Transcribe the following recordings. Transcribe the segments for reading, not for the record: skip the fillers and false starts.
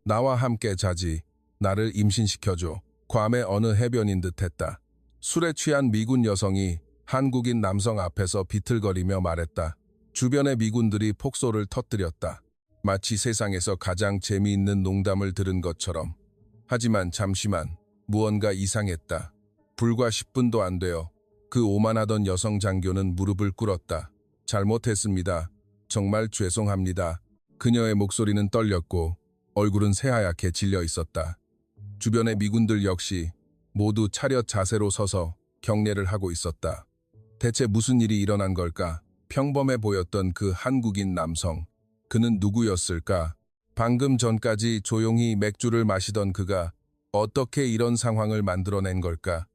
나와 함께 자지. 나를 임신시켜줘. 괌의 어느 해변인 듯했다. 술에 취한 미군 여성이 한국인 남성 앞에서 비틀거리며 말했다. 주변의 미군들이 폭소를 터뜨렸다. 마치 세상에서 가장 재미있는 농담을 들은 것처럼. 하지만 잠시만, 무언가 이상했다. 불과 10분도 안 되어 그 오만하던 여성 장교는 무릎을 꿇었다. 잘못했습니다. 정말 죄송합니다. 그녀의 목소리는 떨렸고 얼굴은 새하얗게 질려 있었다. 주변의 미군들 역시 모두 차렷 자세로 서서 경례를 하고 있었다. 대체 무슨 일이 일어난 걸까? 평범해 보였던 그 한국인 남성. 그는 누구였을까? 방금 전까지 조용히 맥주를 마시던 그가 어떻게 이런 상황을 만들어낸 걸까?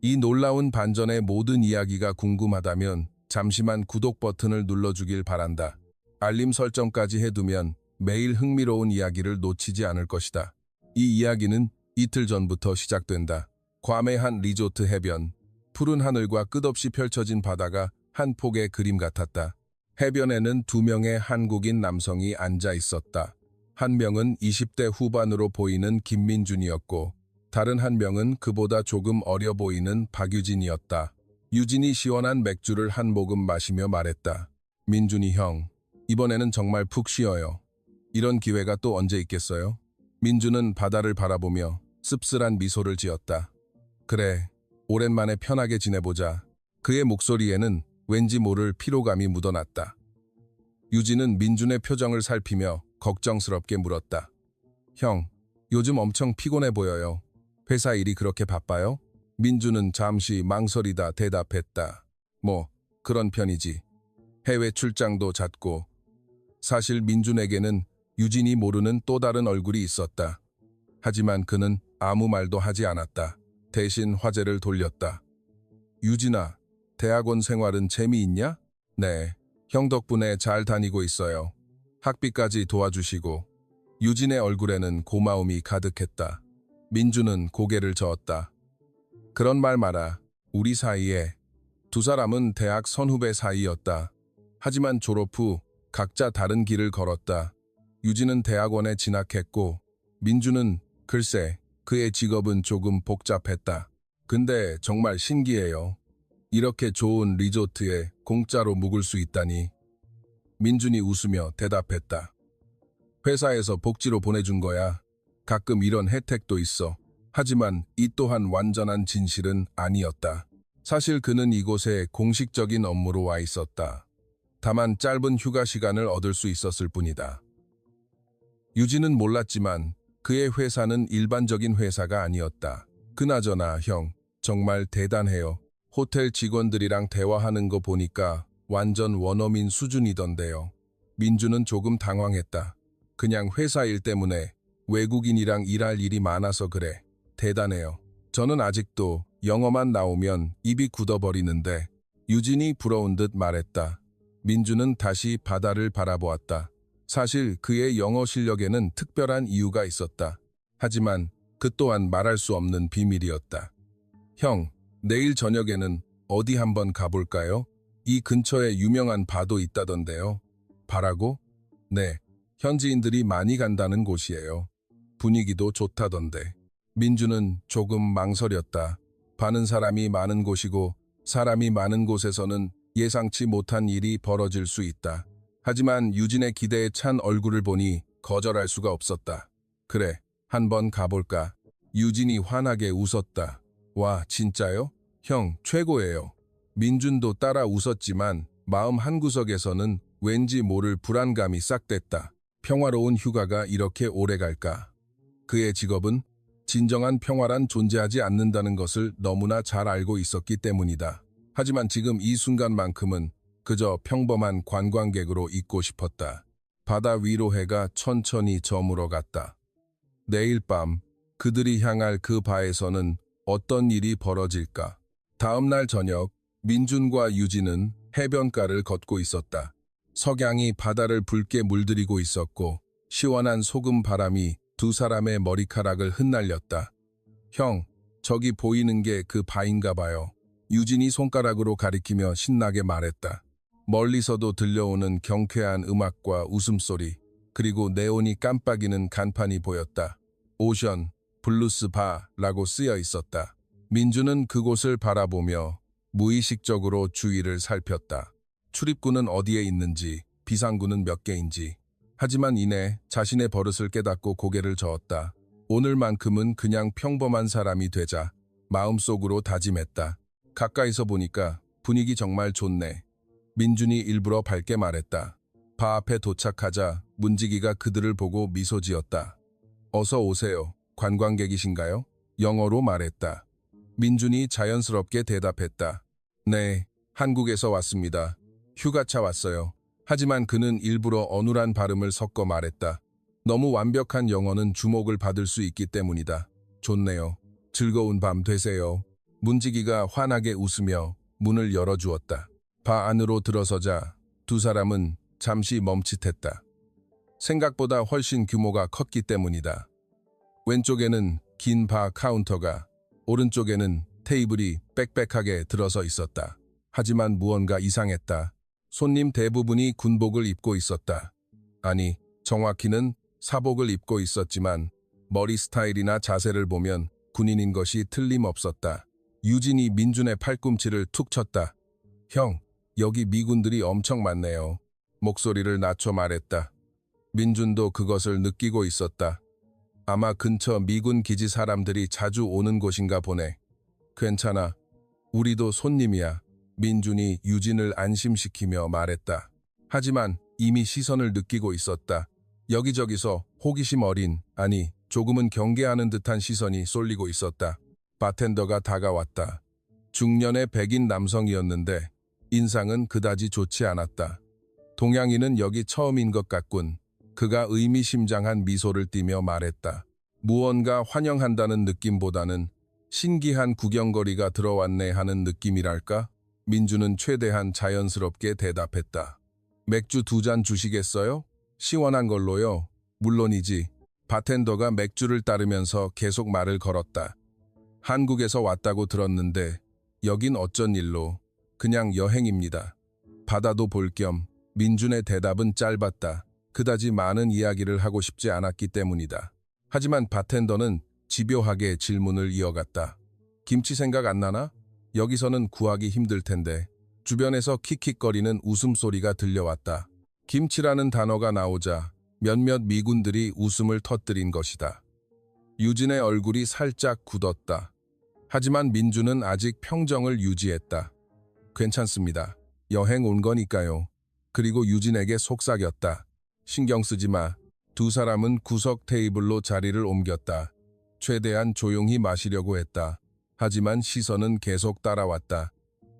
이 놀라운 반전의 모든 이야기가 궁금하다면 잠시만 구독 버튼을 눌러주길 바란다. 알림 설정까지 해두면 매일 흥미로운 이야기를 놓치지 않을 것이다. 이 이야기는 이틀 전부터 시작된다. 괌의 한 리조트 해변. 푸른 하늘과 끝없이 펼쳐진 바다가 한 폭의 그림 같았다. 해변에는 2명의 한국인 남성이 앉아 있었다. 한 명은 20대 후반으로 보이는 김민준이었고 다른 한 명은 그보다 조금 어려 보이는 박유진이었다. 유진이 시원한 맥주를 한 모금 마시며 말했다. 민준이 형, 이번에는 정말 푹 쉬어요. 이런 기회가 또 언제 있겠어요? 민준은 바다를 바라보며 씁쓸한 미소를 지었다. 그래, 오랜만에 편하게 지내보자. 그의 목소리에는 왠지 모를 피로감이 묻어났다. 유진은 민준의 표정을 살피며 걱정스럽게 물었다. 형, 요즘 엄청 피곤해 보여요. 회사 일이 그렇게 바빠요? 민준은 잠시 망설이다 대답했다. 뭐, 그런 편이지. 해외 출장도 잦고. 사실 민준에게는 유진이 모르는 또 다른 얼굴이 있었다. 하지만 그는 아무 말도 하지 않았다. 대신 화제를 돌렸다. 유진아, 대학원 생활은 재미있냐? 네, 형 덕분에 잘 다니고 있어요. 학비까지 도와주시고. 유진의 얼굴에는 고마움이 가득했다. 민준은 고개를 저었다. 그런 말 마라. 우리 사이에. 두 사람은 대학 선후배 사이였다. 하지만 졸업 후 각자 다른 길을 걸었다. 유진은 대학원에 진학했고 민준은 글쎄 그의 직업은 조금 복잡했다. 근데 정말 신기해요. 이렇게 좋은 리조트에 공짜로 묵을 수 있다니. 민준이 웃으며 대답했다. 회사에서 복지로 보내준 거야. 가끔 이런 혜택도 있어. 하지만 이 또한 완전한 진실은 아니었다. 사실 그는 이곳에 공식적인 업무로 와 있었다. 다만 짧은 휴가 시간을 얻을 수 있었을 뿐이다. 유진은 몰랐지만 그의 회사는 일반적인 회사가 아니었다. 그나저나 형, 정말 대단해요. 호텔 직원들이랑 대화하는 거 보니까 완전 원어민 수준이던데요. 민준은 조금 당황했다. 그냥 회사 일 때문에 외국인이랑 일할 일이 많아서 그래. 대단해요. 저는 아직도 영어만 나오면 입이 굳어버리는데. 유진이 부러운 듯 말했다. 민준은 다시 바다를 바라보았다. 사실 그의 영어 실력에는 특별한 이유가 있었다. 하지만 그 또한 말할 수 없는 비밀이었다. 형, 내일 저녁에는 어디 한번 가볼까요? 이 근처에 유명한 바도 있다던데요. 바라고? 네, 현지인들이 많이 간다는 곳이에요. 분위기도 좋다던데. 민준은 조금 망설였다. 바는 사람이 많은 곳이고 사람이 많은 곳에서는 예상치 못한 일이 벌어질 수 있다. 하지만 유진의 기대에 찬 얼굴을 보니 거절할 수가 없었다. 그래, 한번 가볼까? 유진이 환하게 웃었다. 와, 진짜요? 형, 최고예요. 민준도 따라 웃었지만 마음 한구석에서는 왠지 모를 불안감이 싹됐다. 평화로운 휴가가 이렇게 오래 갈까? 그의 직업은 진정한 평화란 존재하지 않는다는 것을 너무나 잘 알고 있었기 때문이다. 하지만 지금 이 순간만큼은 그저 평범한 관광객으로 있고 싶었다. 바다 위로 해가 천천히 저물어 갔다. 내일 밤 그들이 향할 그 바에서는 어떤 일이 벌어질까? 다음 날 저녁 민준과 유진은 해변가를 걷고 있었다. 석양이 바다를 붉게 물들이고 있었고 시원한 소금 바람이 두 사람의 머리카락을 흩날렸다. 형, 저기 보이는 게 그 바인가 봐요. 유진이 손가락으로 가리키며 신나게 말했다. 멀리서도 들려오는 경쾌한 음악과 웃음소리, 그리고 네온이 깜빡이는 간판이 보였다. 오션 블루스 바라고 쓰여 있었다. 민주는 그곳을 바라보며 무의식적으로 주위를 살폈다. 출입구는 어디에 있는지, 비상구는 몇 개인지. 하지만 이내 자신의 버릇을 깨닫고 고개를 저었다. 오늘만큼은 그냥 평범한 사람이 되자 마음속으로 다짐했다. 가까이서 보니까 분위기 정말 좋네. 민준이 일부러 밝게 말했다. 바 앞에 도착하자 문지기가 그들을 보고 미소 지었다. 어서 오세요. 관광객이신가요? 영어로 말했다. 민준이 자연스럽게 대답했다. 네, 한국에서 왔습니다. 휴가차 왔어요. 하지만 그는 일부러 어눌한 발음을 섞어 말했다. 너무 완벽한 영어는 주목을 받을 수 있기 때문이다. 좋네요. 즐거운 밤 되세요. 문지기가 환하게 웃으며 문을 열어주었다. 바 안으로 들어서자 두 사람은 잠시 멈칫했다. 생각보다 훨씬 규모가 컸기 때문이다. 왼쪽에는 긴 바 카운터가, 오른쪽에는 테이블이 빽빽하게 들어서 있었다. 하지만 무언가 이상했다. 손님 대부분이 군복을 입고 있었다. 아니, 정확히는 사복을 입고 있었지만 머리 스타일이나 자세를 보면 군인인 것이 틀림없었다. 유진이 민준의 팔꿈치를 툭 쳤다. 형, 여기 미군들이 엄청 많네요. 목소리를 낮춰 말했다. 민준도 그것을 느끼고 있었다. 아마 근처 미군 기지 사람들이 자주 오는 곳인가 보네. 괜찮아. 우리도 손님이야. 민준이 유진을 안심시키며 말했다. 하지만 이미 시선을 느끼고 있었다. 여기저기서 호기심 어린, 아니 조금은 경계하는 듯한 시선이 쏠리고 있었다. 바텐더가 다가왔다. 중년의 백인 남성이었는데 인상은 그다지 좋지 않았다. 동양인은 여기 처음인 것 같군. 그가 의미심장한 미소를 띠며 말했다. 무언가 환영한다는 느낌보다는 신기한 구경거리가 들어왔네 하는 느낌이랄까? 민주는 최대한 자연스럽게 대답했다. 맥주 2잔 주시겠어요? 시원한 걸로요. 물론이지. 바텐더가 맥주를 따르면서 계속 말을 걸었다. 한국에서 왔다고 들었는데 여긴 어쩐 일로? 그냥 여행입니다. 바다도 볼 겸. 민준의 대답은 짧았다. 그다지 많은 이야기를 하고 싶지 않았기 때문이다. 하지만 바텐더는 집요하게 질문을 이어갔다. 김치 생각 안 나나? 여기서는 구하기 힘들 텐데. 주변에서 킥킥거리는 웃음소리가 들려왔다. 김치라는 단어가 나오자 몇몇 미군들이 웃음을 터뜨린 것이다. 유진의 얼굴이 살짝 굳었다. 하지만 민준은 아직 평정을 유지했다. 괜찮습니다. 여행 온 거니까요. 그리고 유진에게 속삭였다. 신경 쓰지 마. 두 사람은 구석 테이블로 자리를 옮겼다. 최대한 조용히 마시려고 했다. 하지만 시선은 계속 따라왔다.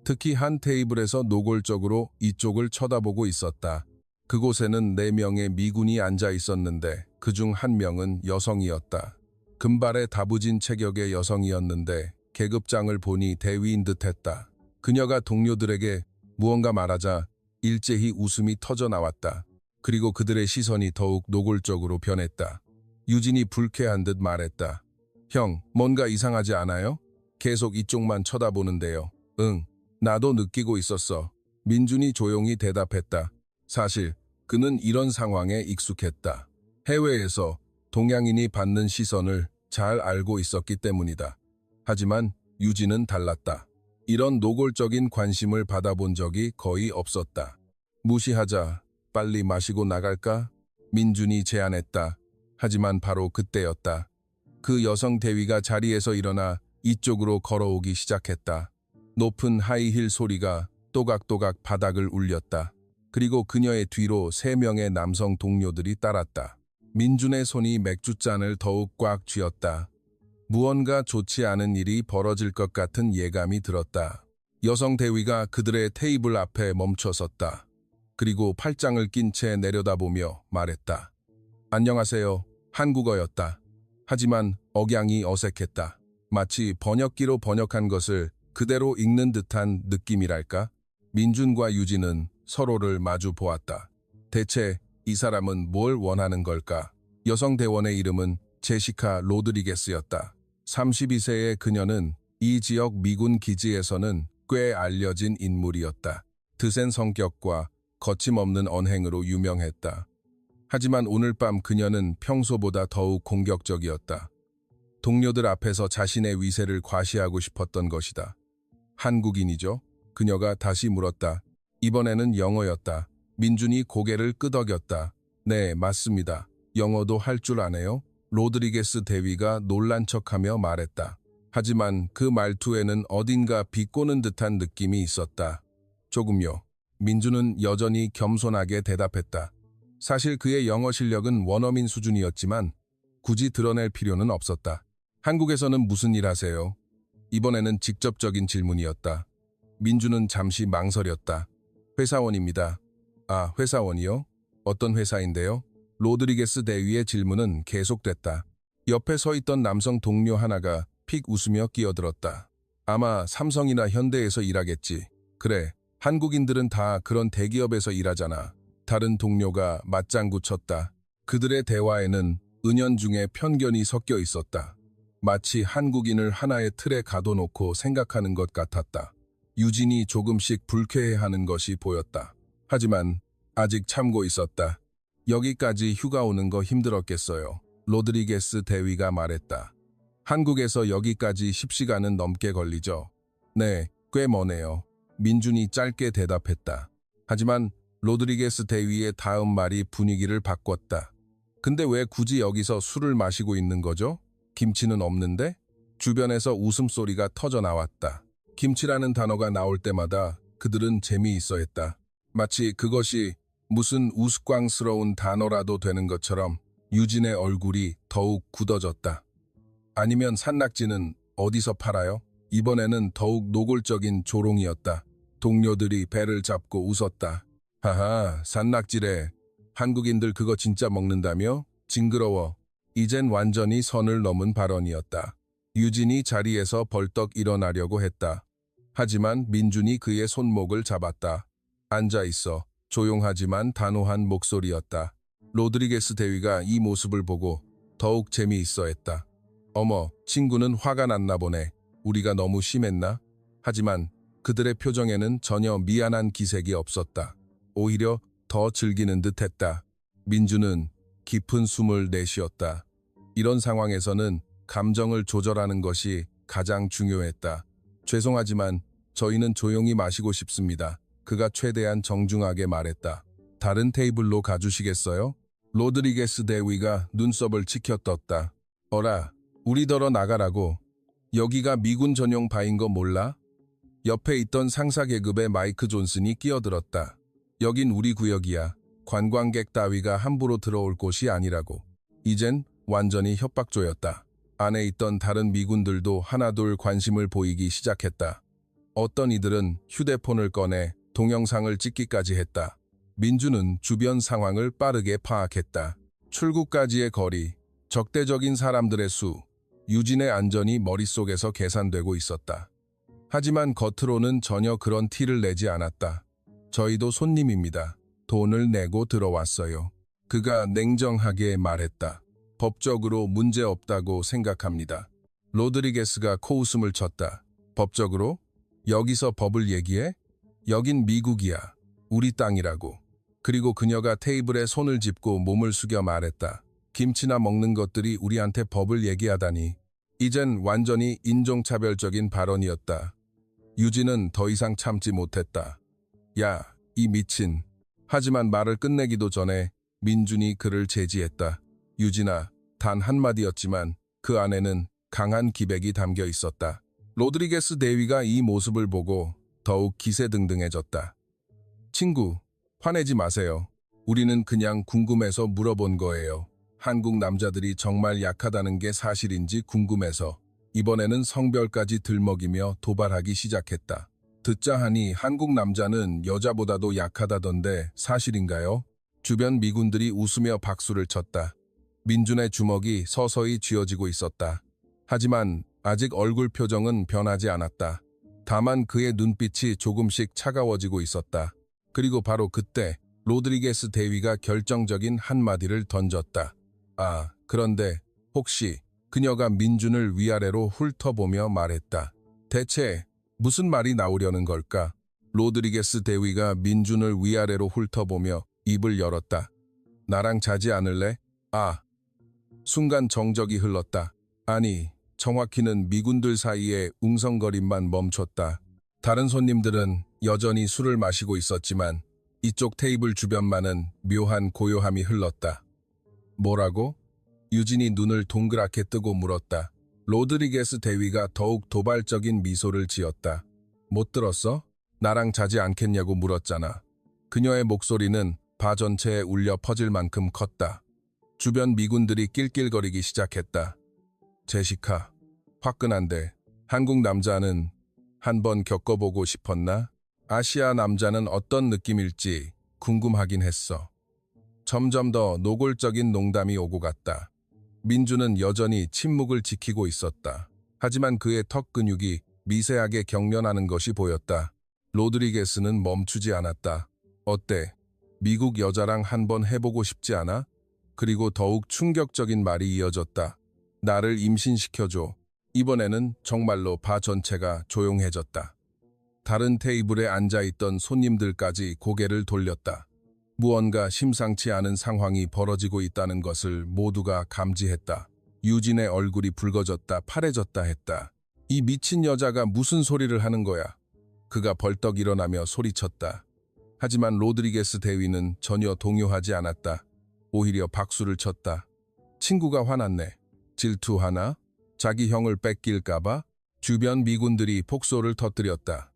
특히 한 테이블에서 노골적으로 이쪽을 쳐다보고 있었다. 그곳에는 4명의 미군이 앉아 있었는데 그중 1명은 여성이었다. 금발의 다부진 체격의 여성이었는데 계급장을 보니 대위인 듯했다. 그녀가 동료들에게 무언가 말하자 일제히 웃음이 터져 나왔다. 그리고 그들의 시선이 더욱 노골적으로 변했다. 유진이 불쾌한 듯 말했다. 형, 뭔가 이상하지 않아요? 계속 이쪽만 쳐다보는데요. 응, 나도 느끼고 있었어. 민준이 조용히 대답했다. 사실 그는 이런 상황에 익숙했다. 해외에서 동양인이 받는 시선을 잘 알고 있었기 때문이다. 하지만 유진은 달랐다. 이런 노골적인 관심을 받아본 적이 거의 없었다. 무시하자. 빨리 마시고 나갈까? 민준이 제안했다. 하지만 바로 그때였다. 그 여성 대위가 자리에서 일어나 이쪽으로 걸어오기 시작했다. 높은 하이힐 소리가 또각또각 바닥을 울렸다. 그리고 그녀의 뒤로 3명의 남성 동료들이 따랐다. 민준의 손이 맥주잔을 더욱 꽉 쥐었다. 무언가 좋지 않은 일이 벌어질 것 같은 예감이 들었다. 여성 대위가 그들의 테이블 앞에 멈춰섰다. 그리고 팔짱을 낀 채 내려다보며 말했다. 안녕하세요. 한국어였다. 하지만 억양이 어색했다. 마치 번역기로 번역한 것을 그대로 읽는 듯한 느낌이랄까? 민준과 유진은 서로를 마주 보았다. 대체 이 사람은 뭘 원하는 걸까? 여성 대원의 이름은 제시카 로드리게스였다. 32세의 그녀는 이 지역 미군 기지에서는 꽤 알려진 인물이었다. 드센 성격과 거침없는 언행으로 유명했다. 하지만 오늘 밤 그녀는 평소보다 더욱 공격적이었다. 동료들 앞에서 자신의 위세를 과시하고 싶었던 것이다. 한국인이죠? 그녀가 다시 물었다. 이번에는 영어였다. 민준이 고개를 끄덕였다. 네, 맞습니다. 영어도 할 줄 아네요? 로드리게스 대위가 놀란 척하며 말했다. 하지만 그 말투에는 어딘가 비꼬는 듯한 느낌이 있었다. 조금요. 민준은 여전히 겸손하게 대답했다. 사실 그의 영어 실력은 원어민 수준이었지만 굳이 드러낼 필요는 없었다. 한국에서는 무슨 일 하세요? 이번에는 직접적인 질문이었다. 민준은 잠시 망설였다. 회사원입니다. 아, 회사원이요? 어떤 회사인데요? 로드리게스 대위의 질문은 계속됐다. 옆에 서 있던 남성 동료 하나가 픽 웃으며 끼어들었다. 아마 삼성이나 현대에서 일하겠지. 그래, 한국인들은 다 그런 대기업에서 일하잖아. 다른 동료가 맞장구 쳤다. 그들의 대화에는 은연중에 편견이 섞여 있었다. 마치 한국인을 하나의 틀에 가둬놓고 생각하는 것 같았다. 유진이 조금씩 불쾌해하는 것이 보였다. 하지만 아직 참고 있었다. 여기까지 휴가 오는 거 힘들었겠어요. 로드리게스 대위가 말했다. 한국에서 여기까지 10시간은 넘게 걸리죠. 네, 꽤 머네요. 민준이 짧게 대답했다. 하지만 로드리게스 대위의 다음 말이 분위기를 바꿨다. 근데 왜 굳이 여기서 술을 마시고 있는 거죠? 김치는 없는데? 주변에서 웃음소리가 터져 나왔다. 김치라는 단어가 나올 때마다 그들은 재미있어 했다. 마치 그것이 무슨 우스꽝스러운 단어라도 되는 것처럼 유진의 얼굴이 더욱 굳어졌다. 아니면 산낙지는 어디서 팔아요? 이번에는 더욱 노골적인 조롱이었다. 동료들이 배를 잡고 웃었다. 하하, 산낙지래. 한국인들 그거 진짜 먹는다며? 징그러워. 이젠 완전히 선을 넘은 발언이었다. 유진이 자리에서 벌떡 일어나려고 했다. 하지만 민준이 그의 손목을 잡았다. 앉아있어. 조용하지만 단호한 목소리였다. 로드리게스 대위가 이 모습을 보고 더욱 재미있어 했다. 어머, 친구는 화가 났나 보네. 우리가 너무 심했나? 하지만 그들의 표정에는 전혀 미안한 기색이 없었다. 오히려 더 즐기는 듯했다. 민준은 깊은 숨을 내쉬었다. 이런 상황에서는 감정을 조절하는 것이 가장 중요했다. 죄송하지만 저희는 조용히 마시고 싶습니다. 그가 최대한 정중하게 말했다. 다른 테이블로 가주시겠어요? 로드리게스 대위가 눈썹을 치켜떴다. 어라, 우리더러 나가라고. 여기가 미군 전용 바인 거 몰라? 옆에 있던 상사 계급의 마이크 존슨이 끼어들었다. 여긴 우리 구역이야. 관광객 따위가 함부로 들어올 곳이 아니라고. 이젠 완전히 협박조였다. 안에 있던 다른 미군들도 하나둘 관심을 보이기 시작했다. 어떤 이들은 휴대폰을 꺼내 동영상을 찍기까지 했다. 민준은 주변 상황을 빠르게 파악했다. 출구까지의 거리, 적대적인 사람들의 수, 유진의 안전이 머릿속에서 계산되고 있었다. 하지만 겉으로는 전혀 그런 티를 내지 않았다. 저희도 손님입니다. 돈을 내고 들어왔어요. 그가 냉정하게 말했다. 법적으로 문제 없다고 생각합니다. 로드리게스가 코웃음을 쳤다. 법적으로? 여기서 법을 얘기해? 여긴 미국이야. 우리 땅이라고. 그리고 그녀가 테이블에 손을 짚고 몸을 숙여 말했다. 김치나 먹는 것들이 우리한테 법을 얘기하다니. 이젠 완전히 인종차별적인 발언이었다. 유진은 더 이상 참지 못했다. 야, 이 미친. 하지만 말을 끝내기도 전에 민준이 그를 제지했다. 유진아, 단 한마디였지만 그 안에는 강한 기백이 담겨 있었다. 로드리게스 대위가 이 모습을 보고 더욱 기세등등해졌다. 친구, 화내지 마세요. 우리는 그냥 궁금해서 물어본 거예요. 한국 남자들이 정말 약하다는 게 사실인지 궁금해서. 이번에는 성별까지 들먹이며 도발하기 시작했다. 듣자 하니 한국 남자는 여자보다도 약하다던데 사실인가요? 주변 미군들이 웃으며 박수를 쳤다. 민준의 주먹이 서서히 쥐어지고 있었다. 하지만 아직 얼굴 표정은 변하지 않았다. 다만 그의 눈빛이 조금씩 차가워지고 있었다. 그리고 바로 그때 로드리게스 대위가 결정적인 한마디를 던졌다. 아, 그런데 혹시 그녀가 민준을 위아래로 훑어보며 말했다. 대체 무슨 말이 나오려는 걸까? 로드리게스 대위가 민준을 위아래로 훑어보며 입을 열었다. 나랑 자지 않을래? 아. 순간 정적이 흘렀다. 아니, 정확히는 미군들 사이에 웅성거림만 멈췄다. 다른 손님들은 여전히 술을 마시고 있었지만 이쪽 테이블 주변만은 묘한 고요함이 흘렀다. 뭐라고? 유진이 눈을 동그랗게 뜨고 물었다. 로드리게스 대위가 더욱 도발적인 미소를 지었다. 못 들었어? 나랑 자지 않겠냐고 물었잖아. 그녀의 목소리는 바 전체에 울려 퍼질 만큼 컸다. 주변 미군들이 낄낄거리기 시작했다. 제시카, 화끈한데 한국 남자는 한번 겪어보고 싶었나? 아시아 남자는 어떤 느낌일지 궁금하긴 했어. 점점 더 노골적인 농담이 오고 갔다. 민주는 여전히 침묵을 지키고 있었다. 하지만 그의 턱 근육이 미세하게 경련하는 것이 보였다. 로드리게스는 멈추지 않았다. 어때? 미국 여자랑 한번 해보고 싶지 않아? 그리고 더욱 충격적인 말이 이어졌다. 나를 임신시켜줘. 이번에는 정말로 바 전체가 조용해졌다. 다른 테이블에 앉아있던 손님들까지 고개를 돌렸다. 무언가 심상치 않은 상황이 벌어지고 있다는 것을 모두가 감지했다. 유진의 얼굴이 붉어졌다, 파래졌다 했다. 이 미친 여자가 무슨 소리를 하는 거야? 그가 벌떡 일어나며 소리쳤다. 하지만 로드리게스 대위는 전혀 동요하지 않았다. 오히려 박수를 쳤다. 친구가 화났네. 질투하나? 자기 형을 뺏길까봐? 주변 미군들이 폭소를 터뜨렸다.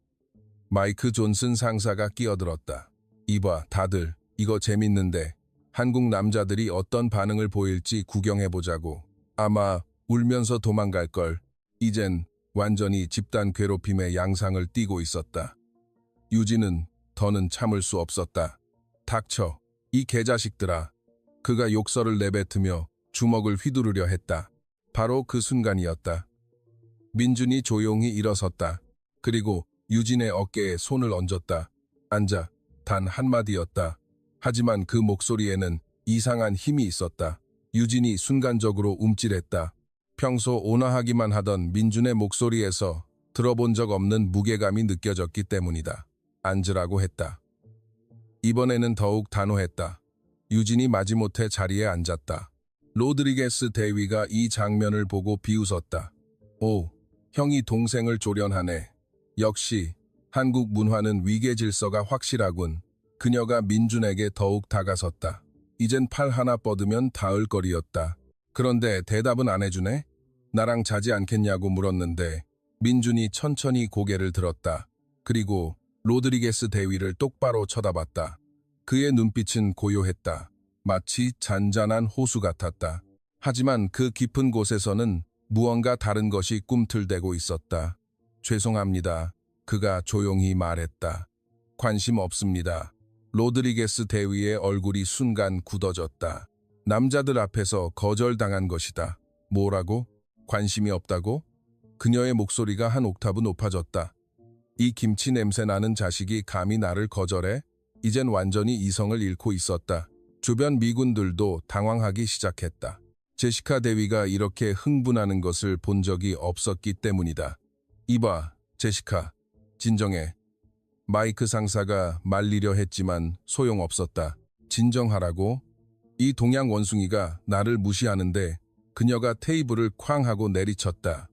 마이크 존슨 상사가 끼어들었다. 이봐, 다들 이거 재밌는데 한국 남자들이 어떤 반응을 보일지 구경해보자고. 아마 울면서 도망갈걸. 이젠 완전히 집단 괴롭힘의 양상을 띠고 있었다. 유진은 더는 참을 수 없었다. 닥쳐, 이 개자식들아. 그가 욕설을 내뱉으며 주먹을 휘두르려 했다. 바로 그 순간이었다. 민준이 조용히 일어섰다. 그리고 유진의 어깨에 손을 얹었다. 앉아. 단 한마디였다. 하지만 그 목소리에는 이상한 힘이 있었다. 유진이 순간적으로 움찔했다. 평소 온화하기만 하던 민준의 목소리에서 들어본 적 없는 무게감이 느껴졌기 때문이다. 앉으라고 했다. 이번에는 더욱 단호했다. 유진이 마지못해 자리에 앉았다. 로드리게스 대위가 이 장면을 보고 비웃었다. 오, 형이 동생을 조련하네. 역시 한국 문화는 위계 질서가 확실하군. 그녀가 민준에게 더욱 다가섰다. 이젠 팔 하나 뻗으면 닿을 거리였다. 그런데 대답은 안 해주네? 나랑 자지 않겠냐고 물었는데 민준이 천천히 고개를 들었다. 그리고 로드리게스 대위를 똑바로 쳐다봤다. 그의 눈빛은 고요했다. 마치 잔잔한 호수 같았다. 하지만 그 깊은 곳에서는 무언가 다른 것이 꿈틀대고 있었다. 죄송합니다. 그가 조용히 말했다. 관심 없습니다. 로드리게스 대위의 얼굴이 순간 굳어졌다. 남자들 앞에서 거절당한 것이다. 뭐라고? 관심이 없다고? 그녀의 목소리가 한 옥타브 높아졌다. 이 김치 냄새 나는 자식이 감히 나를 거절해? 이젠 완전히 이성을 잃고 있었다. 주변 미군들도 당황하기 시작했다. 제시카 대위가 이렇게 흥분하는 것을 본 적이 없었기 때문이다. 이봐, 제시카. 진정해. 마이크 상사가 말리려 했지만 소용없었다. 진정하라고? 이 동양 원숭이가 나를 무시하는데 그녀가 테이블을 쾅 하고 내리쳤다.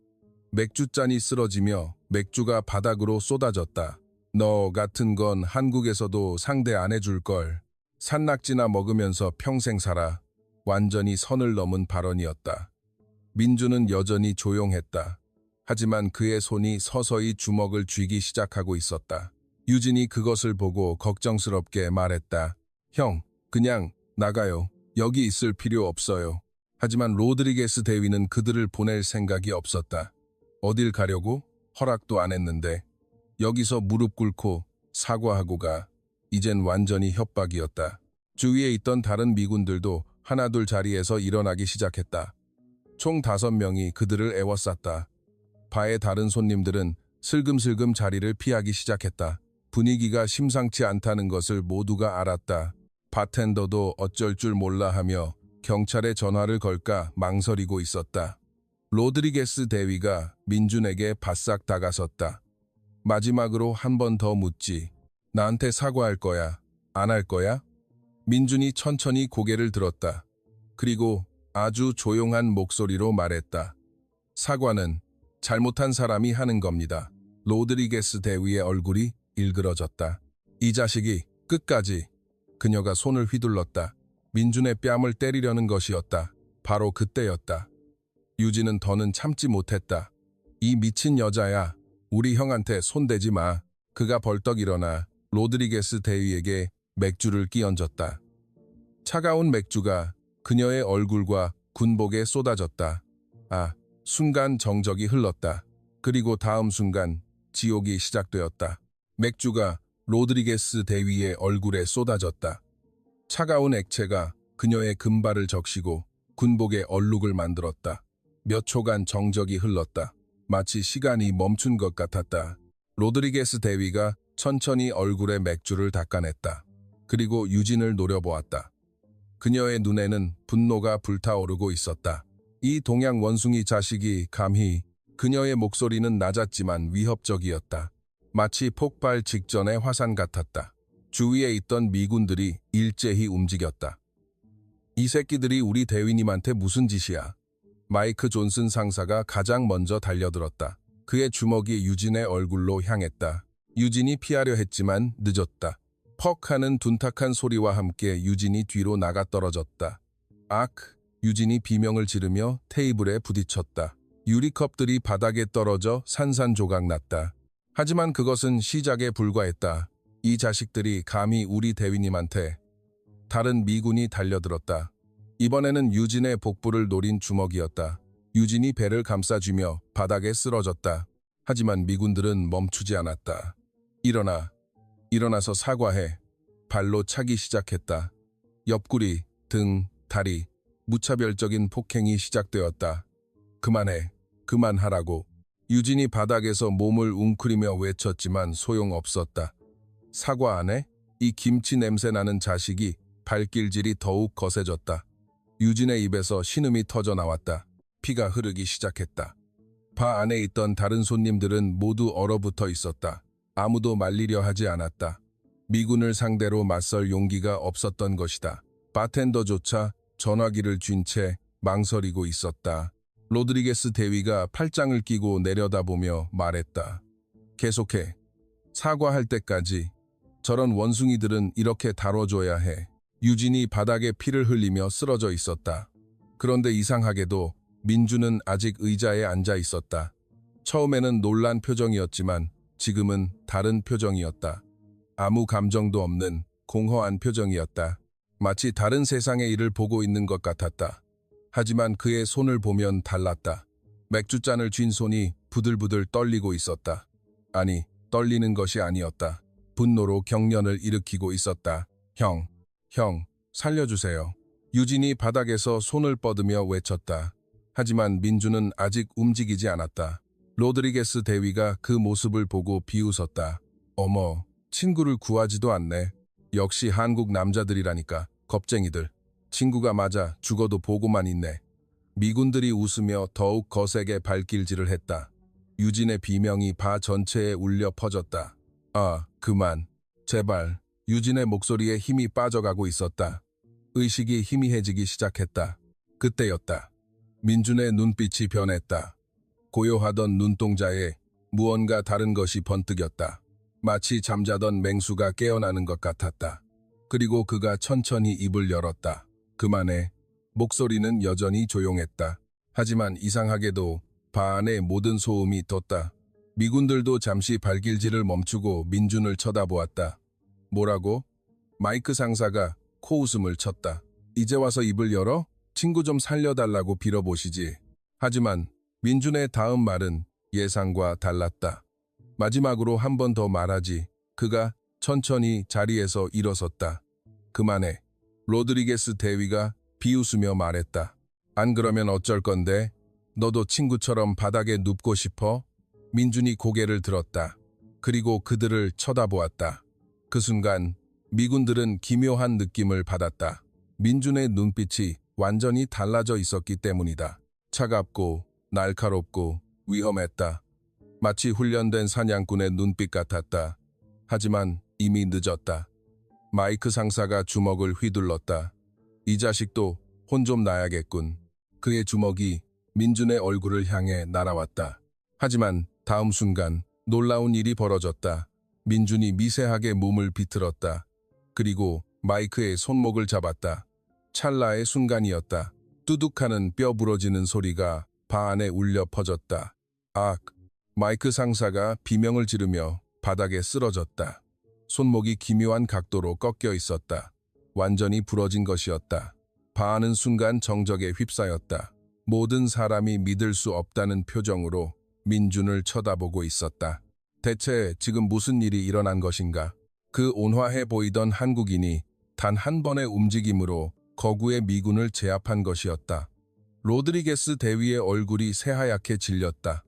맥주잔이 쓰러지며 맥주가 바닥으로 쏟아졌다. 너 같은 건 한국에서도 상대 안 해줄걸. 산낙지나 먹으면서 평생 살아. 완전히 선을 넘은 발언이었다. 민주는 여전히 조용했다. 하지만 그의 손이 서서히 주먹을 쥐기 시작하고 있었다. 유진이 그것을 보고 걱정스럽게 말했다. 형, 그냥 나가요. 여기 있을 필요 없어요. 하지만 로드리게스 대위는 그들을 보낼 생각이 없었다. 어딜 가려고? 허락도 안 했는데. 여기서 무릎 꿇고 사과하고 가. 이젠 완전히 협박이었다. 주위에 있던 다른 미군들도 하나둘 자리에서 일어나기 시작했다. 총 5명이 그들을 에워쌌다. 바의 다른 손님들은 슬금슬금 자리를 피하기 시작했다. 분위기가 심상치 않다는 것을 모두가 알았다. 바텐더도 어쩔 줄 몰라 하며 경찰에 전화를 걸까 망설이고 있었다. 로드리게스 대위가 민준에게 바싹 다가섰다. 마지막으로 한 번 더 묻지. 나한테 사과할 거야? 안 할 거야? 민준이 천천히 고개를 들었다. 그리고 아주 조용한 목소리로 말했다. 사과는 잘못한 사람이 하는 겁니다. 로드리게스 대위의 얼굴이 일그러졌다. 이 자식이 끝까지. 그녀가 손을 휘둘렀다. 민준의 뺨을 때리려는 것이었다. 바로 그때였다. 유진은 더는 참지 못했다. 이 미친 여자야. 우리 형한테 손대지 마. 그가 벌떡 일어나 로드리게스 대위에게 맥주를 끼얹었다. 차가운 맥주가 그녀의 얼굴과 군복에 쏟아졌다. 순간 정적이 흘렀다. 그리고 다음 순간 지옥이 시작되었다. 맥주가 로드리게스 대위의 얼굴에 쏟아졌다. 차가운 액체가 그녀의 금발을 적시고 군복의 얼룩을 만들었다. 몇 초간 정적이 흘렀다. 마치 시간이 멈춘 것 같았다. 로드리게스 대위가 천천히 얼굴에 맥주를 닦아냈다. 그리고 유진을 노려보았다. 그녀의 눈에는 분노가 불타오르고 있었다. 이 동양 원숭이 자식이 감히. 그녀의 목소리는 낮았지만 위협적이었다. 마치 폭발 직전의 화산 같았다. 주위에 있던 미군들이 일제히 움직였다. 이 새끼들이 우리 대위님한테 무슨 짓이야? 마이크 존슨 상사가 가장 먼저 달려들었다. 그의 주먹이 유진의 얼굴로 향했다. 유진이 피하려 했지만 늦었다. 퍽 하는 둔탁한 소리와 함께 유진이 뒤로 나가 떨어졌다. 유진이 비명을 지르며 테이블에 부딪혔다. 유리컵들이 바닥에 떨어져 산산조각 났다. 하지만 그것은 시작에 불과했다. 이 자식들이 감히 우리 대위님한테. 다른 미군이 달려들었다. 이번에는 유진의 복부를 노린 주먹이었다. 유진이 배를 감싸쥐며 바닥에 쓰러졌다. 하지만 미군들은 멈추지 않았다. 일어나서 사과해. 발로 차기 시작했다. 옆구리, 등, 다리, 무차별적인 폭행이 시작되었다. 그만해. 그만하라고. 유진이 바닥에서 몸을 웅크리며 외쳤지만 소용없었다. 사과 안 해? 이 김치 냄새 나는 자식이. 발길질이 더욱 거세졌다. 유진의 입에서 신음이 터져 나왔다. 피가 흐르기 시작했다. 바 안에 있던 다른 손님들은 모두 얼어붙어 있었다. 아무도 말리려 하지 않았다. 미군을 상대로 맞설 용기가 없었던 것이다. 바텐더조차 전화기를 쥔 채 망설이고 있었다. 로드리게스 대위가 팔짱을 끼고 내려다보며 말했다. 계속해. 사과할 때까지. 저런 원숭이들은 이렇게 다뤄줘야 해. 유진이 바닥에 피를 흘리며 쓰러져 있었다. 그런데 이상하게도 민주는 아직 의자에 앉아 있었다. 처음에는 놀란 표정이었지만 지금은 다른 표정이었다. 아무 감정도 없는 공허한 표정이었다. 마치 다른 세상의 일을 보고 있는 것 같았다. 하지만 그의 손을 보면 달랐다. 맥주잔을 쥔 손이 부들부들 떨리고 있었다. 아니, 떨리는 것이 아니었다. 분노로 경련을 일으키고 있었다. 형, 살려주세요. 유진이 바닥에서 손을 뻗으며 외쳤다. 하지만 민주는 아직 움직이지 않았다. 로드리게스 대위가 그 모습을 보고 비웃었다. 어머, 친구를 구하지도 않네. 역시 한국 남자들이라니까. 겁쟁이들. 친구가 맞아 죽어도 보고만 있네. 미군들이 웃으며 더욱 거세게 발길질을 했다. 유진의 비명이 바 전체에 울려 퍼졌다. 그만. 제발. 유진의 목소리에 힘이 빠져가고 있었다. 의식이 희미해지기 시작했다. 그때였다. 민준의 눈빛이 변했다. 고요하던 눈동자에 무언가 다른 것이 번뜩였다. 마치 잠자던 맹수가 깨어나는 것 같았다. 그리고 그가 천천히 입을 열었다. 그만해. 목소리는 여전히 조용했다. 하지만 이상하게도 바 안의 모든 소음이 떴다. 미군들도 잠시 발길질을 멈추고 민준을 쳐다보았다. 뭐라고? 마이크 상사가 코웃음을 쳤다. 이제 와서 입을 열어? 친구 좀 살려달라고 빌어보시지. 하지만 민준의 다음 말은 예상과 달랐다. 마지막으로 한 번 더 말하지. 그가 천천히 자리에서 일어섰다. 그만해. 로드리게스 대위가 비웃으며 말했다. 안 그러면 어쩔 건데? 너도 친구처럼 바닥에 눕고 싶어? 민준이 고개를 들었다. 그리고 그들을 쳐다보았다. 그 순간 미군들은 기묘한 느낌을 받았다. 민준의 눈빛이 완전히 달라져 있었기 때문이다. 차갑고 날카롭고 위험했다. 마치 훈련된 사냥꾼의 눈빛 같았다. 하지만 이미 늦었다. 마이크 상사가 주먹을 휘둘렀다. 이 자식도 혼 좀 나야겠군. 그의 주먹이 민준의 얼굴을 향해 날아왔다. 하지만 다음 순간 놀라운 일이 벌어졌다. 민준이 미세하게 몸을 비틀었다. 그리고 마이크의 손목을 잡았다. 찰나의 순간이었다. 뚜둑하는 뼈 부러지는 소리가 방 안에 울려 퍼졌다. 악! 마이크 상사가 비명을 지르며 바닥에 쓰러졌다. 손목이 기묘한 각도로 꺾여 있었다. 완전히 부러진 것이었다. 바하는 순간 정적에 휩싸였다. 모든 사람이 믿을 수 없다는 표정으로 민준을 쳐다보고 있었다. 대체 지금 무슨 일이 일어난 것인가? 그 온화해 보이던 한국인이 단 한 번의 움직임으로 거구의 미군을 제압한 것이었다. 로드리게스 대위의 얼굴이 새하얗게 질렸다.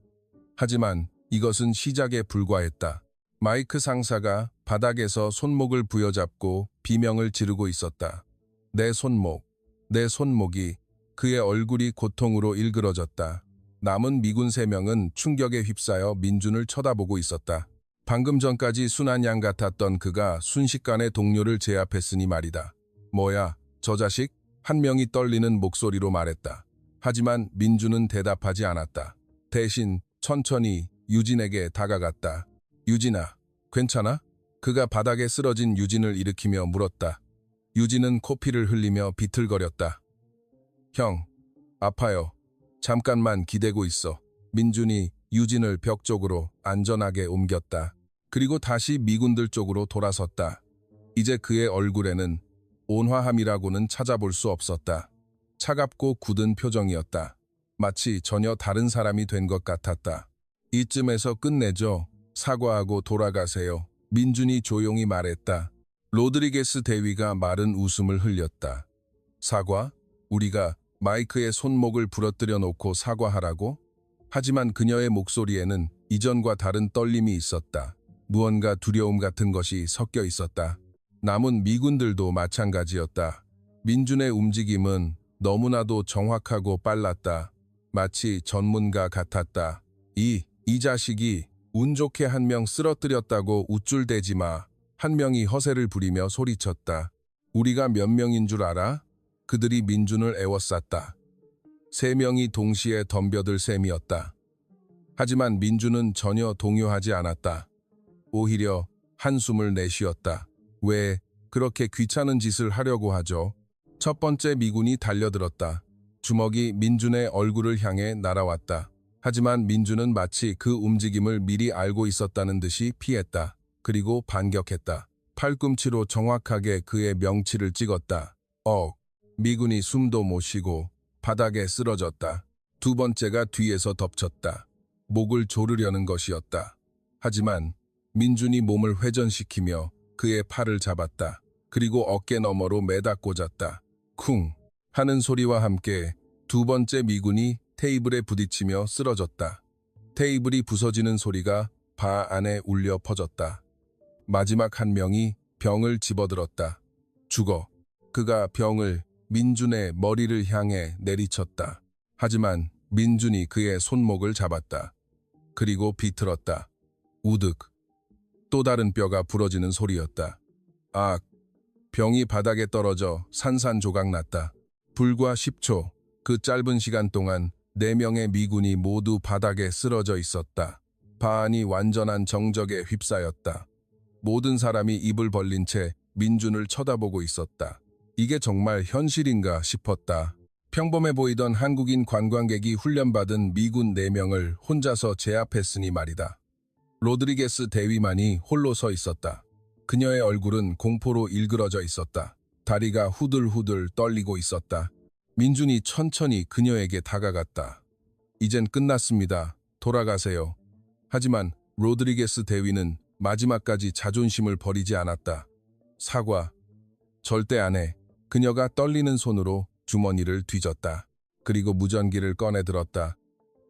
하지만 이것은 시작에 불과했다. 마이크 상사가 바닥에서 손목을 부여잡고 비명을 지르고 있었다. 내 손목, 내 손목이. 그의 얼굴이 고통으로 일그러졌다. 남은 미군 3명은 충격에 휩싸여 민준을 쳐다보고 있었다. 방금 전까지 순한 양 같았던 그가 순식간에 동료를 제압했으니 말이다. 뭐야, 저 자식? 한 명이 떨리는 목소리로 말했다. 하지만 민준은 대답하지 않았다. 대신 천천히 유진에게 다가갔다. 유진아, 괜찮아? 그가 바닥에 쓰러진 유진을 일으키며 물었다. 유진은 코피를 흘리며 비틀거렸다. 형, 아파요. 잠깐만 기대고 있어. 민준이 유진을 벽 쪽으로 안전하게 옮겼다. 그리고 다시 미군들 쪽으로 돌아섰다. 이제 그의 얼굴에는 온화함이라고는 찾아볼 수 없었다. 차갑고 굳은 표정이었다. 마치 전혀 다른 사람이 된 것 같았다. 이쯤에서 끝내죠. 사과하고 돌아가세요. 민준이 조용히 말했다. 로드리게스 대위가 마른 웃음을 흘렸다. 사과? 우리가 마이크의 손목을 부러뜨려 놓고 사과하라고? 하지만 그녀의 목소리에는 이전과 다른 떨림이 있었다. 무언가 두려움 같은 것이 섞여 있었다. 남은 미군들도 마찬가지였다. 민준의 움직임은 너무나도 정확하고 빨랐다. 마치 전문가 같았다. 이 자식이 운 좋게 한 명 쓰러뜨렸다고 우쭐대지 마. 한 명이 허세를 부리며 소리쳤다. 우리가 몇 명인 줄 알아? 그들이 민준을 애워쌌다. 3명이 동시에 덤벼들 셈이었다. 하지만 민준은 전혀 동요하지 않았다. 오히려 한숨을 내쉬었다. 왜 그렇게 귀찮은 짓을 하려고 하죠? 첫 번째 미군이 달려들었다. 주먹이 민준의 얼굴을 향해 날아왔다. 하지만 민준은 마치 그 움직임을 미리 알고 있었다는 듯이 피했다. 그리고 반격했다. 팔꿈치로 정확하게 그의 명치를 찍었다. 미군이 숨도 못 쉬고 바닥에 쓰러졌다. 두 번째가 뒤에서 덮쳤다. 목을 조르려는 것이었다. 하지만 민준이 몸을 회전시키며 그의 팔을 잡았다. 그리고 어깨 너머로 매다 꽂았다. 쿵 하는 소리와 함께 두 번째 미군이 테이블에 부딪히며 쓰러졌다. 테이블이 부서지는 소리가 바 안에 울려 퍼졌다. 마지막 한 명이 병을 집어들었다. 죽어. 그가 병을 민준의 머리를 향해 내리쳤다. 하지만 민준이 그의 손목을 잡았다. 그리고 비틀었다. 우득. 또 다른 뼈가 부러지는 소리였다. 악. 병이 바닥에 떨어져 산산조각 났다. 불과 10초, 그 짧은 시간 동안 4명의 미군이 모두 바닥에 쓰러져 있었다. 바안이 완전한 정적에 휩싸였다. 모든 사람이 입을 벌린 채 민준을 쳐다보고 있었다. 이게 정말 현실인가 싶었다. 평범해 보이던 한국인 관광객이 훈련받은 미군 4명을 혼자서 제압했으니 말이다. 로드리게스 대위만이 홀로 서 있었다. 그녀의 얼굴은 공포로 일그러져 있었다. 다리가 후들후들 떨리고 있었다. 민준이 천천히 그녀에게 다가갔다. 이젠 끝났습니다. 돌아가세요. 하지만 로드리게스 대위는 마지막까지 자존심을 버리지 않았다. 사과. 절대 안 해. 그녀가 떨리는 손으로 주머니를 뒤졌다. 그리고 무전기를 꺼내 들었다.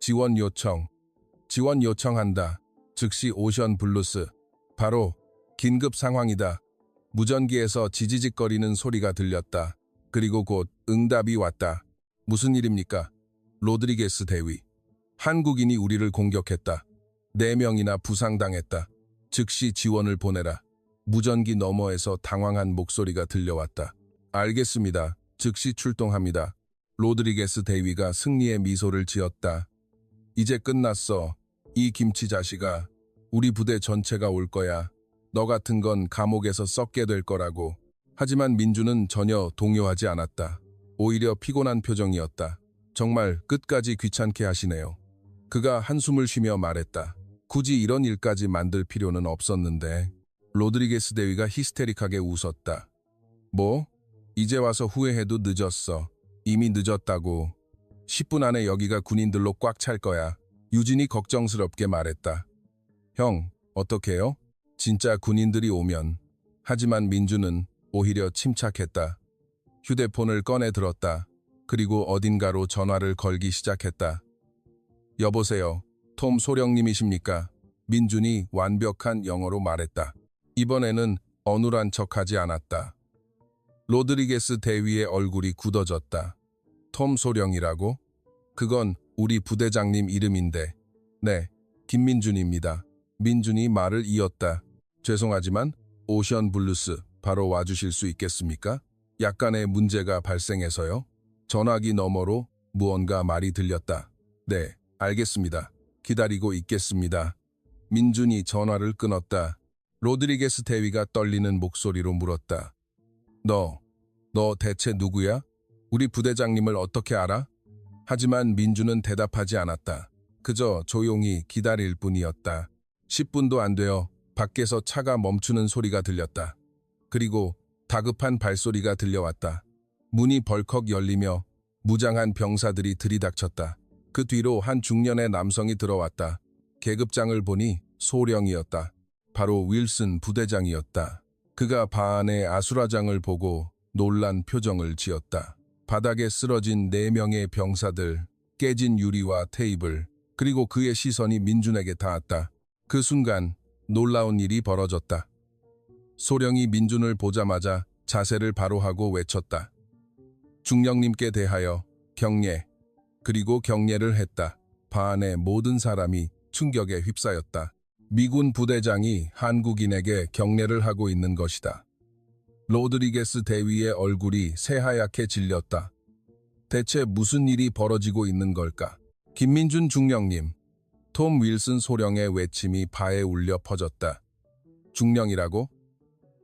지원 요청. 지원 요청한다. 즉시 오션 블루스. 바로 긴급 상황이다. 무전기에서 지지직거리는 소리가 들렸다. 그리고 곧 응답이 왔다. 무슨 일입니까? 로드리게스 대위. 한국인이 우리를 공격했다. 4명이나 부상당했다. 즉시 지원을 보내라. 무전기 너머에서 당황한 목소리가 들려왔다. 알겠습니다. 즉시 출동합니다. 로드리게스 대위가 승리의 미소를 지었다. 이제 끝났어. 이 김치 자식아. 우리 부대 전체가 올 거야. 너 같은 건 감옥에서 썩게 될 거라고. 하지만 민주는 전혀 동요하지 않았다. 오히려 피곤한 표정이었다. 정말 끝까지 귀찮게 하시네요. 그가 한숨을 쉬며 말했다. 굳이 이런 일까지 만들 필요는 없었는데. 로드리게스 대위가 히스테릭하게 웃었다. 뭐? 이제 와서 후회해도 늦었어. 이미 늦었다고. 10분 안에 여기가 군인들로 꽉 찰 거야. 유진이 걱정스럽게 말했다. 형, 어떡해요? 진짜 군인들이 오면. 하지만 민주는 오히려 침착했다. 휴대폰을 꺼내 들었다. 그리고 어딘가로 전화를 걸기 시작했다. 여보세요. 톰 소령님이십니까? 민준이 완벽한 영어로 말했다. 이번에는 어눌한 척하지 않았다. 로드리게스 대위의 얼굴이 굳어졌다. 톰 소령이라고? 그건 우리 부대장님 이름인데. 네, 김민준입니다. 민준이 말을 이었다. 죄송하지만 오션 블루스 바로 와주실 수 있겠습니까? 약간의 문제가 발생해서요. 전화기 너머로 무언가 말이 들렸다. 네, 알겠습니다. 기다리고 있겠습니다. 민준이 전화를 끊었다. 로드리게스 대위가 떨리는 목소리로 물었다. 너 대체 누구야? 우리 부대장님을 어떻게 알아? 하지만 민준은 대답하지 않았다. 그저 조용히 기다릴 뿐이었다. 10분도 안 되어 밖에서 차가 멈추는 소리가 들렸다. 그리고 다급한 발소리가 들려왔다. 문이 벌컥 열리며 무장한 병사들이 들이닥쳤다. 그 뒤로 한 중년의 남성이 들어왔다. 계급장을 보니 소령이었다. 바로 윌슨 부대장이었다. 그가 바 안의 아수라장을 보고 놀란 표정을 지었다. 바닥에 쓰러진 4명의 병사들, 깨진 유리와 테이블, 그리고 그의 시선이 민준에게 닿았다. 그 순간 놀라운 일이 벌어졌다. 소령이 민준을 보자마자 자세를 바로 하고 외쳤다. 중령님께 대하여 경례. 그리고 경례를 했다. 바 안의 모든 사람이 충격에 휩싸였다. 미군 부대장이 한국인에게 경례를 하고 있는 것이다. 로드리게스 대위의 얼굴이 새하얗게 질렸다. 대체 무슨 일이 벌어지고 있는 걸까? 김민준 중령님, 톰 윌슨 소령의 외침이 바에 울려 퍼졌다. 중령이라고?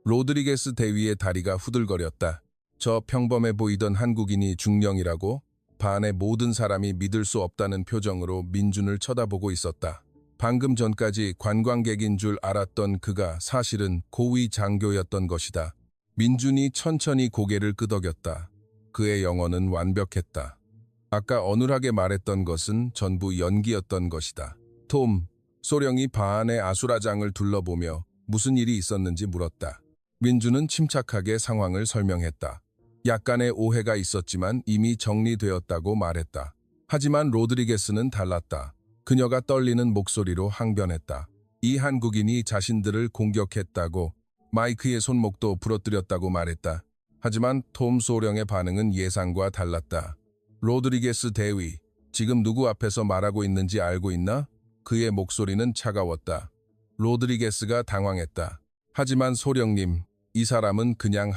로드리게스 대위의 다리가 후들거렸다. 저 평범해 보이던 한국인이 중령이라고? 바 안의 모든 사람이 믿을 수 없다는 표정으로 민준을 쳐다보고 있었다. 방금 전까지 관광객인 줄 알았던 그가 사실은 고위 장교였던 것이다. 민준이 천천히 고개를 끄덕였다. 그의 영어는 완벽했다. 아까 어눌하게 말했던 것은 전부 연기였던 것이다. 톰, 소령이 바 안의 아수라장을 둘러보며 무슨 일이 있었는지 물었다. 민준은 침착하게 상황을 설명했다. 약간의 오해가 있었지만 이미 정리되었다고 말했다. 하지만 로드리게스는 달랐다. 그녀가 떨리는 목소리로 항변했다. 이 한국인이 자신들을 공격했다고, 마이크의 손목도 부러뜨렸다고 말했다. 하지만 톰 소령의 반응은 예상과 달랐다. 로드리게스 대위, 지금 누구 앞에서 말하고 있는지 알고 있나? 그의 목소리는 차가웠다. 로드리게스가 당황했다. 하지만 소령님, 이 사람은 그냥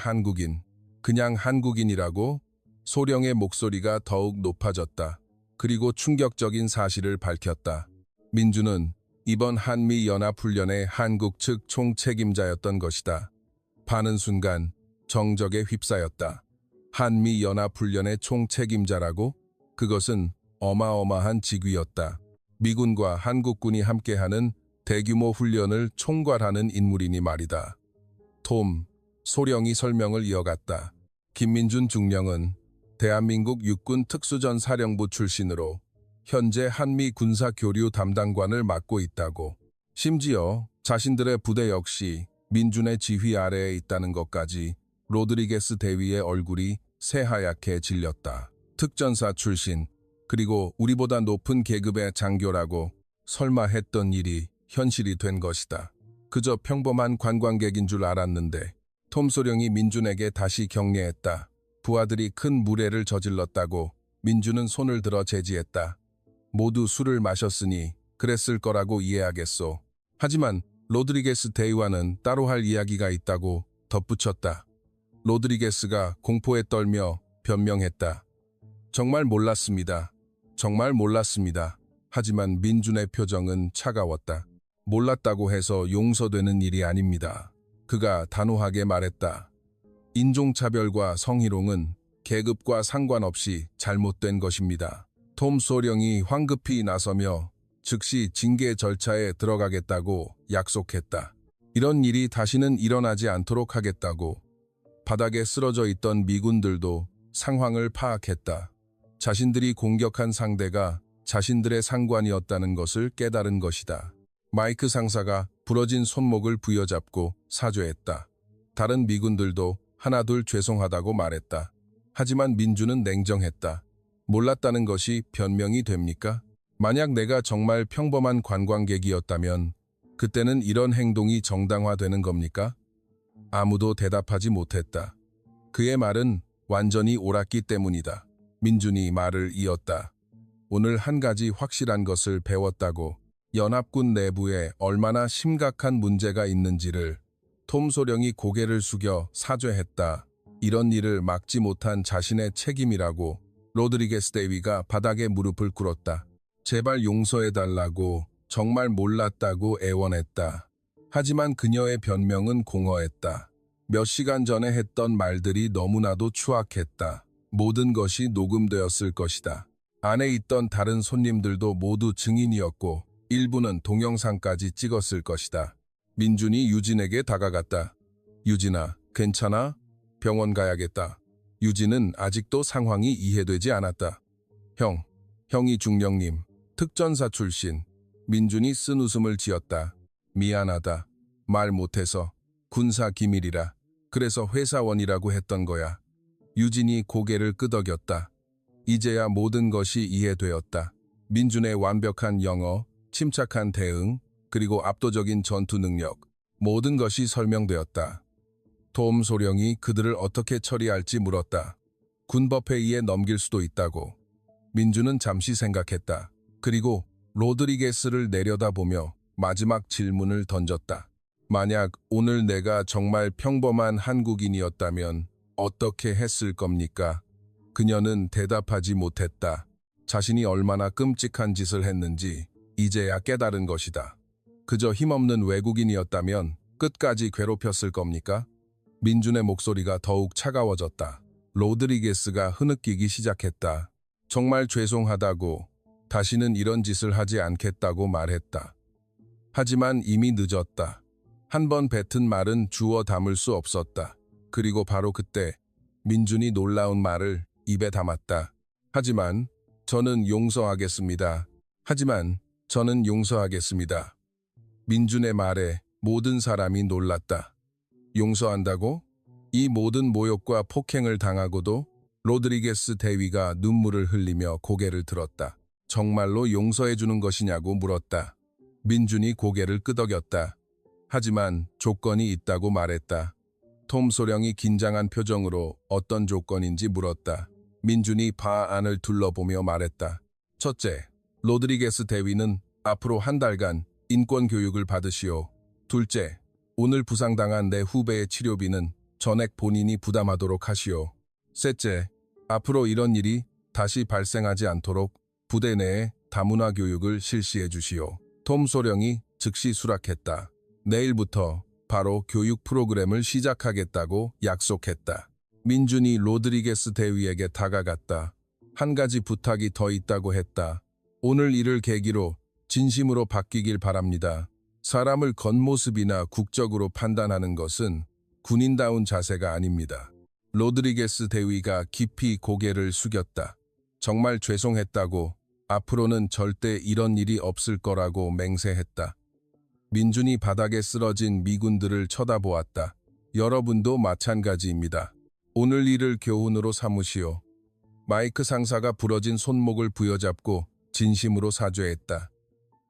한국인이라고? 소령의 목소리가 더욱 높아졌다. 그리고 충격적인 사실을 밝혔다. 민주는 이번 한미연합훈련의 한국 측 총책임자였던 것이다. 파는 순간 정적에 휩싸였다. 한미연합훈련의 총책임자라고? 그것은 어마어마한 직위였다. 미군과 한국군이 함께하는 대규모 훈련을 총괄하는 인물이니 말이다. 톰, 소령이 설명을 이어갔다. 김민준 중령은 대한민국 육군 특수전사령부 출신으로 현재 한미 군사 교류 담당관을 맡고 있다고. 심지어 자신들의 부대 역시 민준의 지휘 아래에 있다는 것까지. 로드리게스 대위의 얼굴이 새하얗게 질렸다. 특전사 출신, 그리고 우리보다 높은 계급의 장교라고 설마 했던 일이 현실이 된 것이다. 그저 평범한 관광객인 줄 알았는데. 톰 소령이 민준에게 다시 경례했다. 부하들이 큰 무례를 저질렀다고. 민준은 손을 들어 제지했다. 모두 술을 마셨으니 그랬을 거라고 이해하겠소. 하지만 로드리게스 대위와는 따로 할 이야기가 있다고 덧붙였다. 로드리게스가 공포에 떨며 변명했다. 정말 몰랐습니다. 정말 몰랐습니다. 하지만 민준의 표정은 차가웠다. 몰랐다고 해서 용서되는 일이 아닙니다. 그가 단호하게 말했다. 인종차별과 성희롱은 계급과 상관없이 잘못된 것입니다. 톰 소령이 황급히 나서며 즉시 징계 절차에 들어가겠다고 약속했다. 이런 일이 다시는 일어나지 않도록 하겠다고. 바닥에 쓰러져 있던 미군들도 상황을 파악했다. 자신들이 공격한 상대가 자신들의 상관이었다는 것을 깨달은 것이다. 마이크 상사가 부러진 손목을 부여잡고 사죄했다. 다른 미군들도 하나둘 죄송하다고 말했다. 하지만 민주는 냉정했다. 몰랐다는 것이 변명이 됩니까? 만약 내가 정말 평범한 관광객이었다면 그때는 이런 행동이 정당화되는 겁니까? 아무도 대답하지 못했다. 그의 말은 완전히 옳았기 때문이다. 민준이 말을 이었다. 오늘 한 가지 확실한 것을 배웠다고. 연합군 내부에 얼마나 심각한 문제가 있는지를. 톰 소령이 고개를 숙여 사죄했다. 이런 일을 막지 못한 자신의 책임이라고. 로드리게스 대위가 바닥에 무릎을 꿇었다. 제발 용서해달라고. 정말 몰랐다고 애원했다. 하지만 그녀의 변명은 공허했다. 몇 시간 전에 했던 말들이 너무나도 추악했다. 모든 것이 녹음되었을 것이다. 안에 있던 다른 손님들도 모두 증인이었고 일부는 동영상까지 찍었을 것이다. 민준이 유진에게 다가갔다. 유진아, 괜찮아? 병원 가야겠다. 유진은 아직도 상황이 이해되지 않았다. 형이 중령님, 특전사 출신. 민준이 쓴 웃음을 지었다. 미안하다. 말 못해서. 군사 기밀이라. 그래서 회사원이라고 했던 거야. 유진이 고개를 끄덕였다. 이제야 모든 것이 이해되었다. 민준의 완벽한 영어, 침착한 대응, 그리고 압도적인 전투 능력, 모든 것이 설명되었다. 톰 소령이 그들을 어떻게 처리할지 물었다. 군법회의에 넘길 수도 있다고. 민준은 잠시 생각했다. 그리고 로드리게스를 내려다보며 마지막 질문을 던졌다. 만약 오늘 내가 정말 평범한 한국인이었다면 어떻게 했을 겁니까? 그녀는 대답하지 못했다. 자신이 얼마나 끔찍한 짓을 했는지 이제야 깨달은 것이다. 그저 힘없는 외국인이었다면 끝까지 괴롭혔을 겁니까? 민준의 목소리가 더욱 차가워졌다. 로드리게스가 흐느끼기 시작했다. 정말 죄송하다고, 다시는 이런 짓을 하지 않겠다고 말했다. 하지만 이미 늦었다. 한 번 뱉은 말은 주워 담을 수 없었다. 그리고 바로 그때 민준이 놀라운 말을 입에 담았다. 하지만 저는 용서하겠습니다. 민준의 말에 모든 사람이 놀랐다. 용서한다고? 이 모든 모욕과 폭행을 당하고도? 로드리게스 대위가 눈물을 흘리며 고개를 들었다. 정말로 용서해주는 것이냐고 물었다. 민준이 고개를 끄덕였다. 하지만 조건이 있다고 말했다. 톰 소령이 긴장한 표정으로 어떤 조건인지 물었다. 민준이 바 안을 둘러보며 말했다. 첫째, 로드리게스 대위는 앞으로 한 달간 인권 교육을 받으시오. 둘째, 오늘 부상당한 내 후배의 치료비는 전액 본인이 부담하도록 하시오. 셋째, 앞으로 이런 일이 다시 발생하지 않도록 부대 내에 다문화 교육을 실시해 주시오. 톰 소령이 즉시 수락했다. 내일부터 바로 교육 프로그램을 시작하겠다고 약속했다. 민준이 로드리게스 대위에게 다가갔다. 한 가지 부탁이 더 있다고 했다. 오늘 일을 계기로 진심으로 바뀌길 바랍니다. 사람을 겉모습이나 국적으로 판단하는 것은 군인다운 자세가 아닙니다. 로드리게스 대위가 깊이 고개를 숙였다. 정말 죄송했다고, 앞으로는 절대 이런 일이 없을 거라고 맹세했다. 민준이 바닥에 쓰러진 미군들을 쳐다보았다. 여러분도 마찬가지입니다. 오늘 일을 교훈으로 삼으시오. 마이크 상사가 부러진 손목을 부여잡고 진심으로 사죄했다.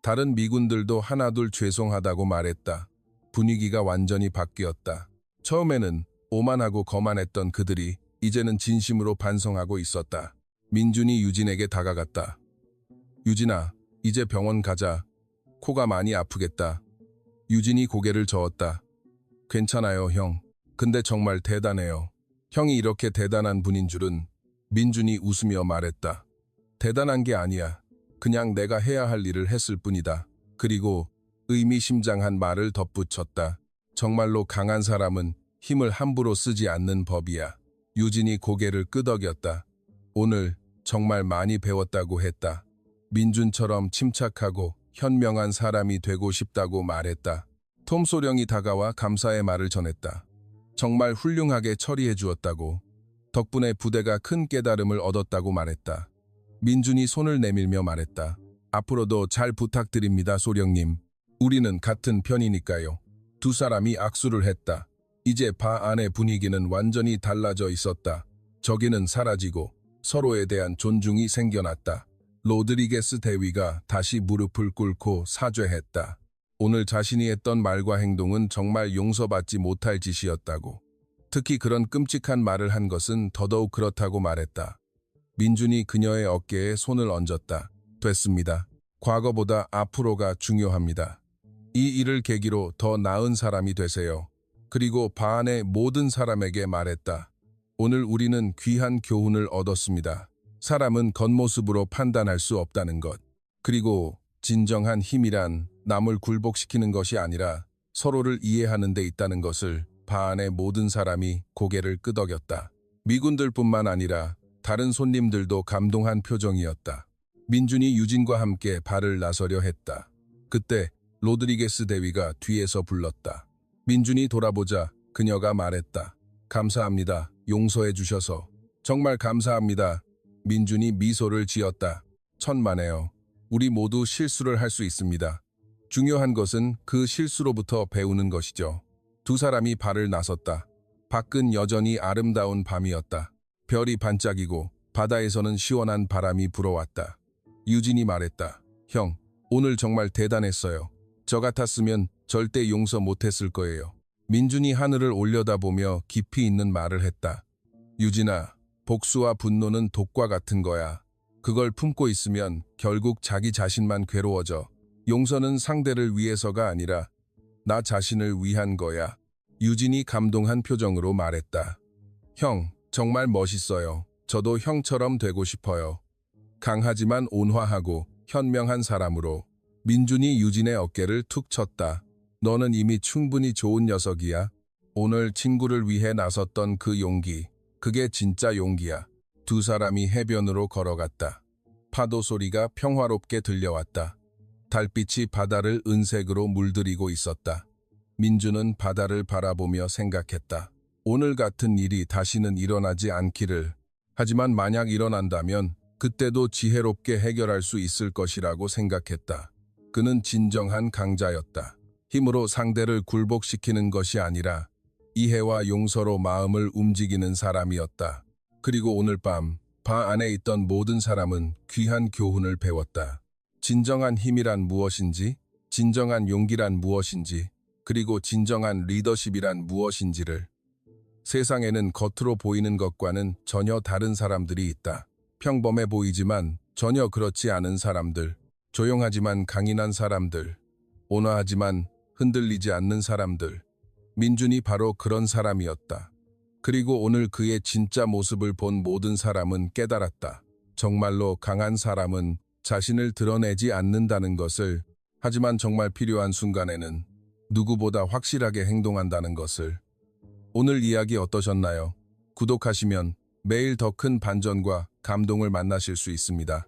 다른 미군들도 하나둘 죄송하다고 말했다. 분위기가 완전히 바뀌었다. 처음에는 오만하고 거만했던 그들이 이제는 진심으로 반성하고 있었다. 민준이 유진에게 다가갔다. 유진아, 이제 병원 가자. 코가 많이 아프겠다. 유진이 고개를 저었다. 괜찮아요, 형. 근데 정말 대단해요. 형이 이렇게 대단한 분인 줄은. 민준이 웃으며 말했다. 대단한 게 아니야. 그냥 내가 해야 할 일을 했을 뿐이다. 그리고 의미심장한 말을 덧붙였다. 정말로 강한 사람은 힘을 함부로 쓰지 않는 법이야. 유진이 고개를 끄덕였다. 오늘 정말 많이 배웠다고 했다. 민준처럼 침착하고 현명한 사람이 되고 싶다고 말했다. 톰 소령이 다가와 감사의 말을 전했다. 정말 훌륭하게 처리해 주었다고. 덕분에 부대가 큰 깨달음을 얻었다고 말했다. 민준이 손을 내밀며 말했다. 앞으로도 잘 부탁드립니다, 소령님. 우리는 같은 편이니까요. 두 사람이 악수를 했다. 이제 바 안의 분위기는 완전히 달라져 있었다. 적의는 사라지고 서로에 대한 존중이 생겨났다. 로드리게스 대위가 다시 무릎을 꿇고 사죄했다. 오늘 자신이 했던 말과 행동은 정말 용서받지 못할 짓이었다고. 특히 그런 끔찍한 말을 한 것은 더더욱 그렇다고 말했다. 민준이 그녀의 어깨에 손을 얹었다. 됐습니다. 과거보다 앞으로가 중요합니다. 이 일을 계기로 더 나은 사람이 되세요. 그리고 바 안의 모든 사람에게 말했다. 오늘 우리는 귀한 교훈을 얻었습니다. 사람은 겉모습으로 판단할 수 없다는 것. 그리고 진정한 힘이란 남을 굴복시키는 것이 아니라 서로를 이해하는 데 있다는 것을. 바 안의 모든 사람이 고개를 끄덕였다. 미군들뿐만 아니라 다른 손님들도 감동한 표정이었다. 민준이 유진과 함께 발을 나서려 했다. 그때 로드리게스 대위가 뒤에서 불렀다. 민준이 돌아보자 그녀가 말했다. 감사합니다. 용서해 주셔서. 정말 감사합니다. 민준이 미소를 지었다. 천만에요. 우리 모두 실수를 할 수 있습니다. 중요한 것은 그 실수로부터 배우는 것이죠. 두 사람이 발을 나섰다. 밖은 여전히 아름다운 밤이었다. 별이 반짝이고 바다에서는 시원한 바람이 불어왔다. 유진이 말했다. 형, 오늘 정말 대단했어요. 저 같았으면 절대 용서 못했을 거예요. 민준이 하늘을 올려다보며 깊이 있는 말을 했다. 유진아, 복수와 분노는 독과 같은 거야. 그걸 품고 있으면 결국 자기 자신만 괴로워져. 용서는 상대를 위해서가 아니라 나 자신을 위한 거야. 유진이 감동한 표정으로 말했다. 형, 정말 멋있어요. 저도 형처럼 되고 싶어요. 강하지만 온화하고 현명한 사람으로. 민준이 유진의 어깨를 툭 쳤다. 너는 이미 충분히 좋은 녀석이야. 오늘 친구를 위해 나섰던 그 용기. 그게 진짜 용기야. 두 사람이 해변으로 걸어갔다. 파도 소리가 평화롭게 들려왔다. 달빛이 바다를 은색으로 물들이고 있었다. 민준은 바다를 바라보며 생각했다. 오늘 같은 일이 다시는 일어나지 않기를. 하지만 만약 일어난다면 그때도 지혜롭게 해결할 수 있을 것이라고 생각했다. 그는 진정한 강자였다. 힘으로 상대를 굴복시키는 것이 아니라 이해와 용서로 마음을 움직이는 사람이었다. 그리고 오늘 밤, 바 안에 있던 모든 사람은 귀한 교훈을 배웠다. 진정한 힘이란 무엇인지, 진정한 용기란 무엇인지, 그리고 진정한 리더십이란 무엇인지를. 세상에는 겉으로 보이는 것과는 전혀 다른 사람들이 있다. 평범해 보이지만 전혀 그렇지 않은 사람들, 조용하지만 강인한 사람들, 온화하지만 흔들리지 않는 사람들. 민준이 바로 그런 사람이었다. 그리고 오늘 그의 진짜 모습을 본 모든 사람은 깨달았다. 정말로 강한 사람은 자신을 드러내지 않는다는 것을, 하지만 정말 필요한 순간에는 누구보다 확실하게 행동한다는 것을. 오늘 이야기 어떠셨나요? 구독하시면 매일 더 큰 반전과 감동을 만나실 수 있습니다.